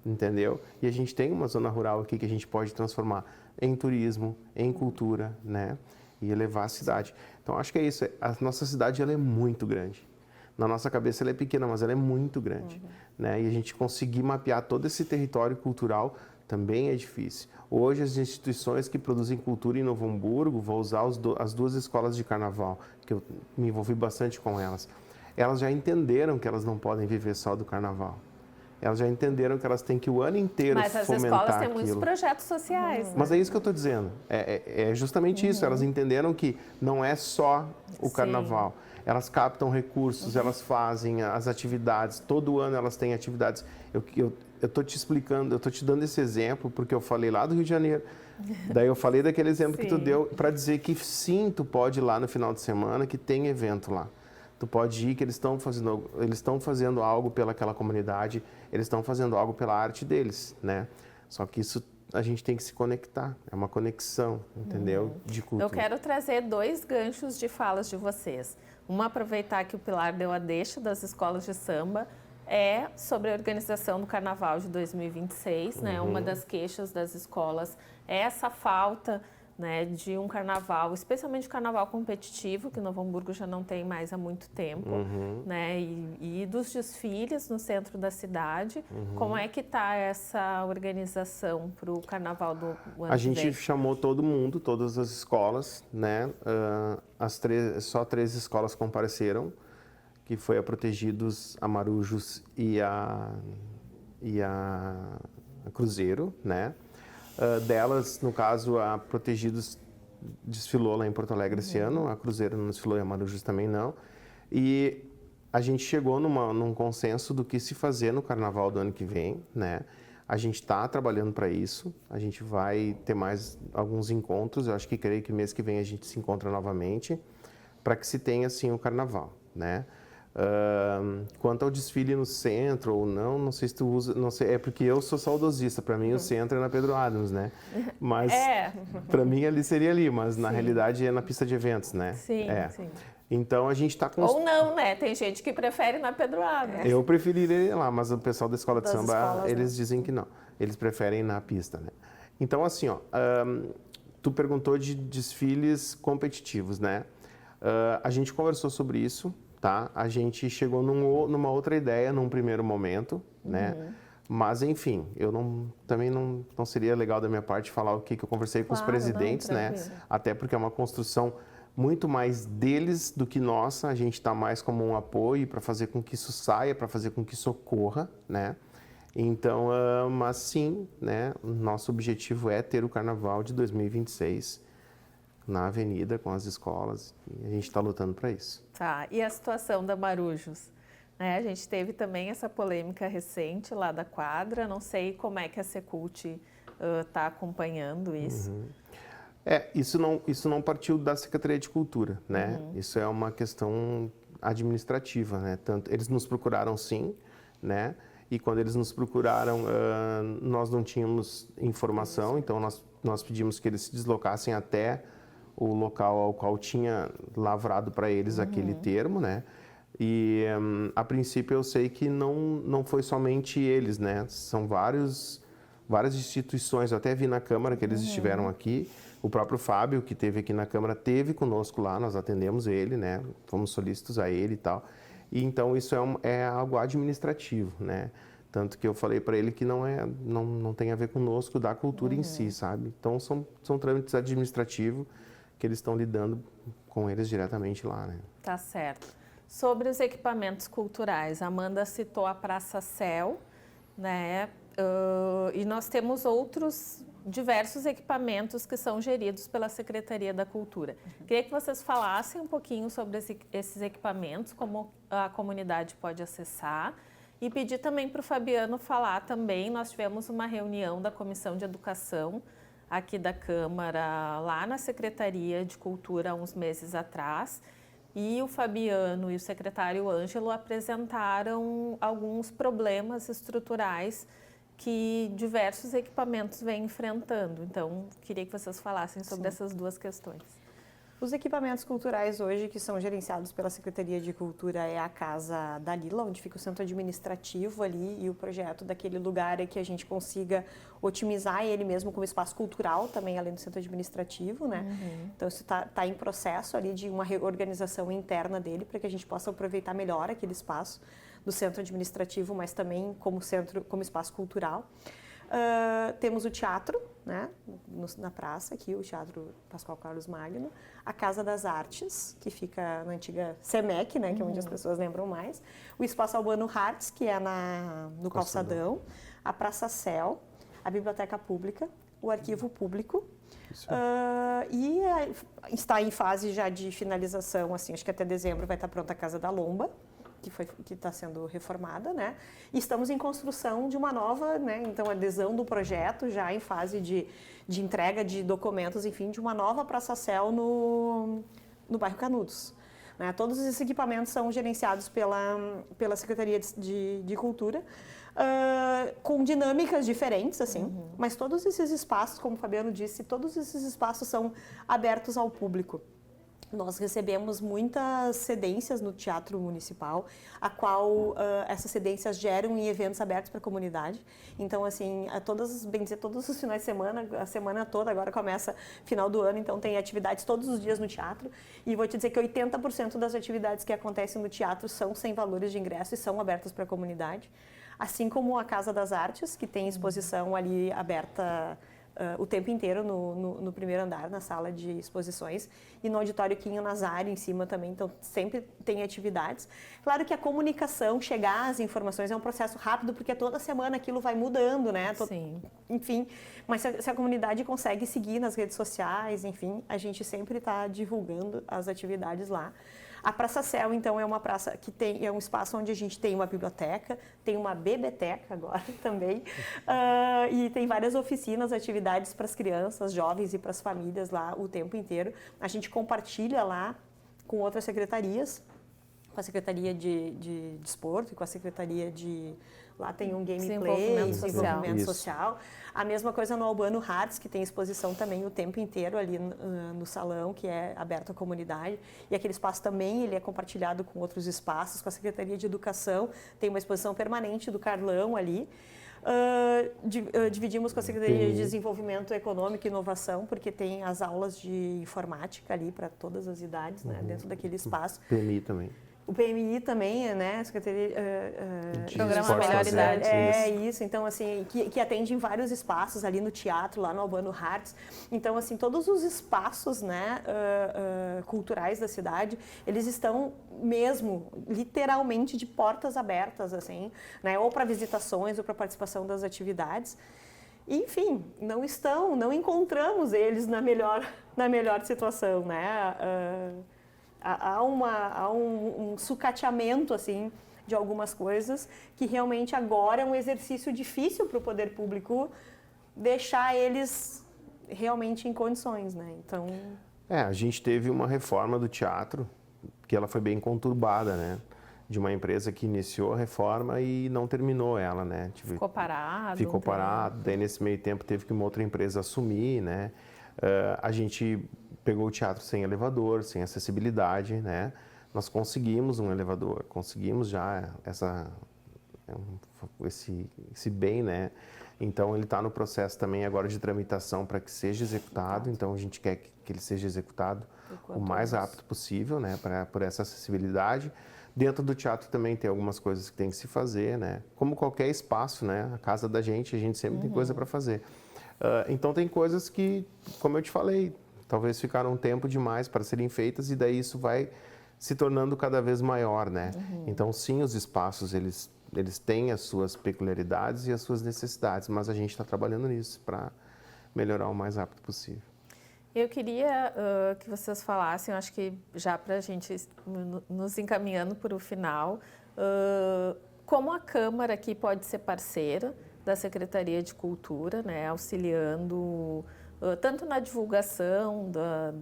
entendeu? E a gente tem uma zona rural aqui que a gente pode transformar em turismo, em cultura, né? E elevar a cidade. Então, acho que é isso. A nossa cidade, ela é muito grande. Na nossa cabeça, ela é pequena, mas ela é muito grande, né? E a gente conseguir mapear todo esse território cultural também é difícil. Hoje, as instituições que produzem cultura em Novo Hamburgo, vou usar as 2 escolas de carnaval, que eu me envolvi bastante com elas, elas já entenderam que elas não podem viver só do carnaval. Elas já entenderam que elas têm que o ano inteiro fomentar aquilo. Mas as escolas têm muitos projetos sociais. Mas é isso que eu estou dizendo. É justamente isso. Elas entenderam que não é só o carnaval. Elas captam recursos, elas fazem as atividades. Todo ano elas têm atividades. Eu estou te explicando, eu estou te dando esse exemplo porque eu falei lá do Rio de Janeiro. Daí eu falei daquele exemplo que tu deu para dizer que sim, tu pode ir lá no final de semana que tem evento lá. Tu pode ir que eles estão fazendo algo pelaquela comunidade, eles estão fazendo algo pela arte deles, né? Só que isso a gente tem que se conectar, é uma conexão, entendeu? De cultura. Eu quero trazer 2 ganchos de falas de vocês. Uma, aproveitar que o Pilar deu a deixa das escolas de samba, é sobre a organização do Carnaval de 2026, né? Uma das queixas das escolas é essa falta, né, de um carnaval, especialmente o carnaval competitivo, que Novo Hamburgo já não tem mais há muito tempo, né, e dos desfiles no centro da cidade. Como é que está essa organização para o carnaval do ano que vem? A gente chamou todo mundo, todas as escolas, né, só 3 escolas compareceram, que foi a Protegidos, a Marujos e a Cruzeiro, né? Delas, no caso, a Protegidos desfilou lá em Porto Alegre esse ano, a Cruzeiro não desfilou e a Marujos também não. E a gente chegou num consenso do que se fazer no Carnaval do ano que vem, né? A gente está trabalhando para isso, a gente vai ter mais alguns encontros, eu acho que creio que mês que vem a gente se encontra novamente, para que se tenha, assim, o Carnaval, né? Quanto ao desfile no centro ou não, não sei se tu usa, não sei, é porque eu sou saudosista, para mim o centro é na Pedro Adams, né? Mas para mim ali seria ali, mas na realidade é na pista de eventos, né? Sim, sim. Então a gente está com... Ou não, né? Tem gente que prefere na Pedro Adams. Eu preferiria ir lá, mas o pessoal da escola de Das samba, escolas, eles dizem que não. Eles preferem ir na pista, né? Então assim, ó, tu perguntou de desfiles competitivos, né? A gente conversou sobre isso, tá? A gente chegou numa outra ideia num primeiro momento, né? Mas, enfim, também não seria legal da minha parte falar o que eu conversei com os presidentes, né? Até porque é uma construção muito mais deles do que nossa. A gente está mais como um apoio para fazer com que isso saia, para fazer com que isso ocorra, né? Então, mas sim, né? Nosso objetivo é ter o Carnaval de 2026 na avenida com as escolas e a gente está lutando para isso. Tá, e a situação da Marujos? Né, a gente teve também essa polêmica recente lá da quadra, não sei como é que a Secult está acompanhando isso. Isso não partiu da Secretaria de Cultura, né? Isso é uma questão administrativa, né? Tanto, eles nos procuraram sim, né? E quando eles nos procuraram, nós não tínhamos informação, então nós pedimos que eles se deslocassem até o local ao qual tinha lavrado para eles aquele termo, né? E a princípio eu sei que não foi somente eles, né? São várias instituições, eu até vi na Câmara que eles estiveram aqui. O próprio Fábio, que esteve aqui na Câmara, esteve conosco lá, nós atendemos ele, né? Fomos solícitos a ele e tal. E então isso é algo administrativo, né? Tanto que eu falei para ele que não tem a ver conosco da cultura em si, sabe? Então são trâmites administrativos que eles estão lidando com eles diretamente lá, né? Tá certo. Sobre os equipamentos culturais, a Amanda citou a Praça Céu, né? E nós temos outros diversos equipamentos que são geridos pela Secretaria da Cultura. Queria que vocês falassem um pouquinho sobre esses equipamentos, como a comunidade pode acessar, e pedir também para o Fabiano falar também. Nós tivemos uma reunião da Comissão de Educação aqui da Câmara, lá na Secretaria de Cultura, há uns meses atrás, e o Fabiano e o secretário Ângelo apresentaram alguns problemas estruturais que diversos equipamentos vêm enfrentando. Então, queria que vocês falassem sobre essas duas questões. Os equipamentos culturais hoje que são gerenciados pela Secretaria de Cultura é a Casa da Lila, onde fica o centro administrativo ali, e o projeto daquele lugar é que a gente consiga otimizar ele mesmo como espaço cultural também, além do centro administrativo, né? Então isso tá em processo ali de uma reorganização interna dele para que a gente possa aproveitar melhor aquele espaço do centro administrativo, mas também como espaço cultural. Temos o teatro, né, na praça aqui, o Teatro Pascoal Carlos Magno, a Casa das Artes, que fica na antiga SEMEC, né, que é onde as pessoas lembram mais, o Espaço Albano Hartz, que é no Calçadão, a Praça Céu, a Biblioteca Pública, o Arquivo Público, e está em fase já de finalização, assim, acho que até dezembro vai estar pronta a Casa da Lomba, que está sendo reformada, né? E estamos em construção de uma nova, né? Então, adesão do projeto já em fase de entrega de documentos, enfim, de uma nova Praça Céu no bairro Canudos. Né? Todos esses equipamentos são gerenciados pela Secretaria de Cultura, com dinâmicas diferentes, assim, mas todos esses espaços, como o Fabiano disse, todos esses espaços são abertos ao público. Nós recebemos muitas cedências no Teatro Municipal, a qual essas cedências geram em eventos abertos para a comunidade. Então, assim, todos os finais de semana, a semana toda, agora começa final do ano, então tem atividades todos os dias no teatro. E vou te dizer que 80% das atividades que acontecem no teatro são sem valores de ingresso e são abertas para a comunidade. Assim como a Casa das Artes, que tem exposição ali aberta o tempo inteiro no primeiro andar, na sala de exposições, e no auditório Quinho Nazário em cima também, então sempre tem atividades. Claro que a comunicação, chegar às informações é um processo rápido, porque toda semana aquilo vai mudando, né? Sim. Enfim, mas se a comunidade consegue seguir nas redes sociais, enfim, a gente sempre está divulgando as atividades lá. A Praça Céu, então, é uma praça que é um espaço onde a gente tem uma biblioteca, tem uma bebeteca agora também, e tem várias oficinas, atividades para as crianças, jovens e para as famílias lá o tempo inteiro. A gente compartilha lá com outras secretarias, com a Secretaria de Desporto e com a Secretaria de... Lá tem um gameplay, desenvolvimento social. A mesma coisa no Albano Arts, que tem exposição também o tempo inteiro ali no salão, que é aberto à comunidade. E aquele espaço também ele é compartilhado com outros espaços, com a Secretaria de Educação. Tem uma exposição permanente do Carlão ali. Dividimos com a Secretaria de Desenvolvimento Econômico e Inovação, porque tem as aulas de informática ali para todas as idades, né, dentro daquele espaço. PMI também. O PMI também, né, Secretaria Programa Melhor Idade. Isso. Então, assim, que atende em vários espaços ali no teatro, lá no Albano Arts. Então, assim, todos os espaços, né, culturais da cidade, eles estão mesmo, literalmente, de portas abertas, assim, né, ou para visitações ou para participação das atividades. Enfim, não encontramos eles na melhor situação, né? Há um sucateamento, assim, de algumas coisas que realmente agora é um exercício difícil para o poder público deixar eles realmente em condições, né? Então... A gente teve uma reforma do teatro que ela foi bem conturbada, né? De uma empresa que iniciou a reforma e não terminou ela, né? Ficou parado. Ficou parado, daí nesse meio tempo teve que uma outra empresa assumir, né? A gente pegou o teatro sem elevador, sem acessibilidade, né? Nós conseguimos um elevador, conseguimos já esse bem, né? Então ele está no processo também agora de tramitação para que seja executado. Então a gente quer que ele seja executado o mais rápido possível, né? Por essa acessibilidade. Dentro do teatro também tem algumas coisas que tem que se fazer, né? Como qualquer espaço, né? A casa da gente, a gente sempre tem coisa para fazer. Então tem coisas que, como eu te falei, talvez ficaram um tempo demais para serem feitas e daí isso vai se tornando cada vez maior, né? Então sim, os espaços eles têm as suas peculiaridades e as suas necessidades, mas a gente está trabalhando nisso para melhorar o mais rápido possível. Eu queria que vocês falassem, acho que já para a gente nos encaminhando para o final, como a Câmara aqui pode ser parceira da Secretaria de Cultura, né, auxiliando tanto na divulgação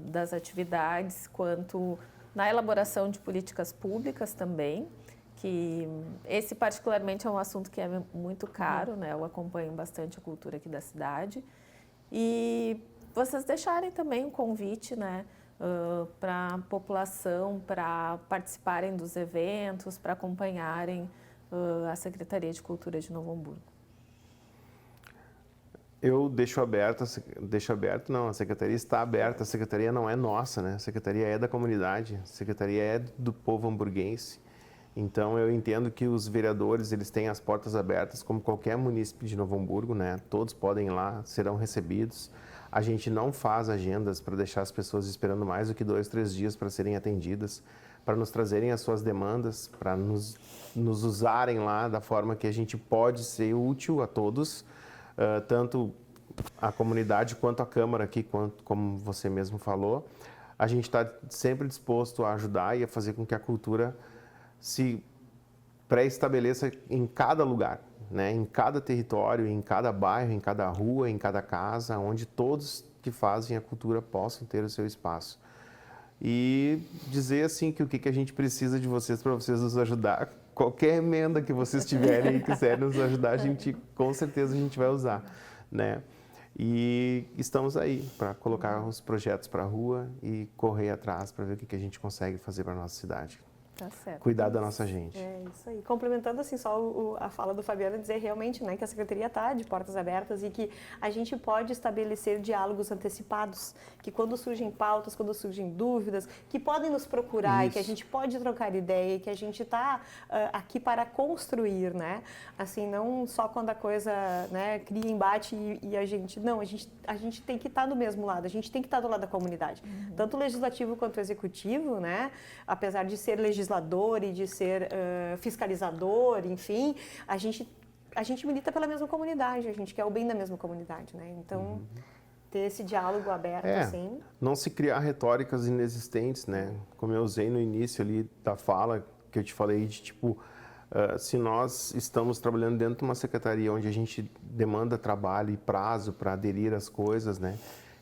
das atividades, quanto na elaboração de políticas públicas também, que esse particularmente é um assunto que é muito caro, né, eu acompanho bastante a cultura aqui da cidade, e vocês deixarem também um convite, né, para a população, para participarem dos eventos, para acompanharem a Secretaria de Cultura de Novo Hamburgo. Eu deixo aberto, não, a Secretaria está aberta, a Secretaria não é nossa, né? A Secretaria é da comunidade, a Secretaria é do povo hamburguense. Então eu entendo que os vereadores, eles têm as portas abertas, como qualquer munícipe de Novo Hamburgo, né? Todos podem ir lá, serão recebidos. A gente não faz agendas para deixar as pessoas esperando mais do que 2, 3 dias para serem atendidas, para nos trazerem as suas demandas, para nos usarem lá da forma que a gente pode ser útil a todos, tanto a comunidade quanto a Câmara aqui, como você mesmo falou. A gente está sempre disposto a ajudar e a fazer com que a cultura se pré-estabeleça em cada lugar, né? Em cada território, em cada bairro, em cada rua, em cada casa, onde todos que fazem a cultura possam ter o seu espaço. E dizer assim que o que a gente precisa de vocês para vocês nos ajudar, qualquer emenda que vocês tiverem e quiserem nos ajudar, a gente com certeza a gente vai usar, né? E estamos aí para colocar os projetos para a rua e correr atrás para ver o que a gente consegue fazer para a nossa cidade. Tá certo. Cuidar da nossa gente. É isso aí. Complementando assim só a fala do Fabiano, dizer realmente, né, que a Secretaria está de portas abertas e que a gente pode estabelecer diálogos antecipados, que quando surgem pautas, quando surgem dúvidas, que podem nos procurar. Isso. E que a gente pode trocar ideia, e que a gente está aqui para construir, né? Assim, não só quando a coisa, né, cria embate e a gente... Não, a gente tem que estar do mesmo lado, a gente tem que estar do lado da comunidade. Tanto o legislativo quanto o executivo, né? Apesar de ser legislador e de ser fiscalizador, enfim, a gente milita pela mesma comunidade, a gente quer o bem da mesma comunidade, né? Então, ter esse diálogo aberto, assim... Não se criar retóricas inexistentes, né? Como eu usei no início ali da fala, que eu te falei de tipo, se nós estamos trabalhando dentro de uma secretaria onde a gente demanda trabalho e prazo para aderir às coisas, né?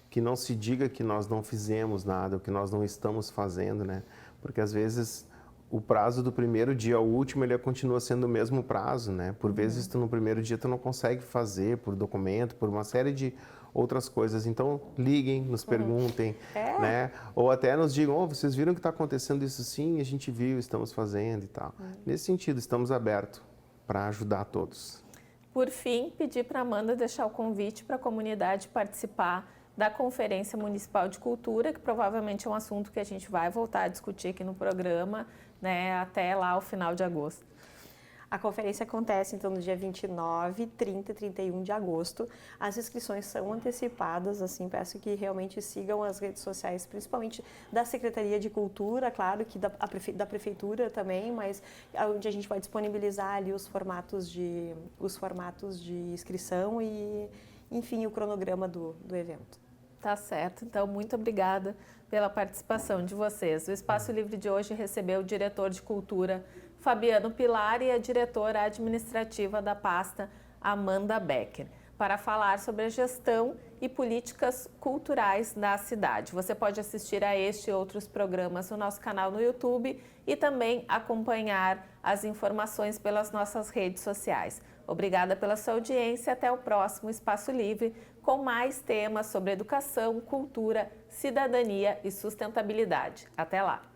Que não se diga que nós não fizemos nada, ou que nós não estamos fazendo, né? Porque às vezes o prazo do primeiro dia ao último, ele continua sendo o mesmo prazo, né? Por vezes, no primeiro dia, tu não consegue fazer por documento, por uma série de outras coisas. Então, liguem, nos perguntem, né? Ou até nos digam, vocês viram que está acontecendo isso sim? A gente viu, estamos fazendo e tal. Nesse sentido, estamos abertos para ajudar todos. Por fim, pedir para a Amanda deixar o convite para a comunidade participar da Conferência Municipal de Cultura, que provavelmente é um assunto que a gente vai voltar a discutir aqui no programa, né, até lá o final de agosto. A conferência acontece, então, no dia 29, 30 e 31 de agosto. As inscrições são antecipadas, assim, peço que realmente sigam as redes sociais, principalmente da Secretaria de Cultura, claro que da Prefeitura também, mas onde a gente vai disponibilizar ali os formatos de inscrição e, enfim, o cronograma do evento. Tá certo, então muito obrigada pela participação de vocês. O Espaço Livre de hoje recebeu o diretor de Cultura, Fabiano Pilar, e a diretora administrativa da pasta, Amanda Becker, para falar sobre a gestão e políticas culturais da cidade. Você pode assistir a este e outros programas no nosso canal no YouTube e também acompanhar as informações pelas nossas redes sociais. Obrigada pela sua audiência. Até o próximo Espaço Livre, com mais temas sobre educação, cultura, cidadania e sustentabilidade. Até lá!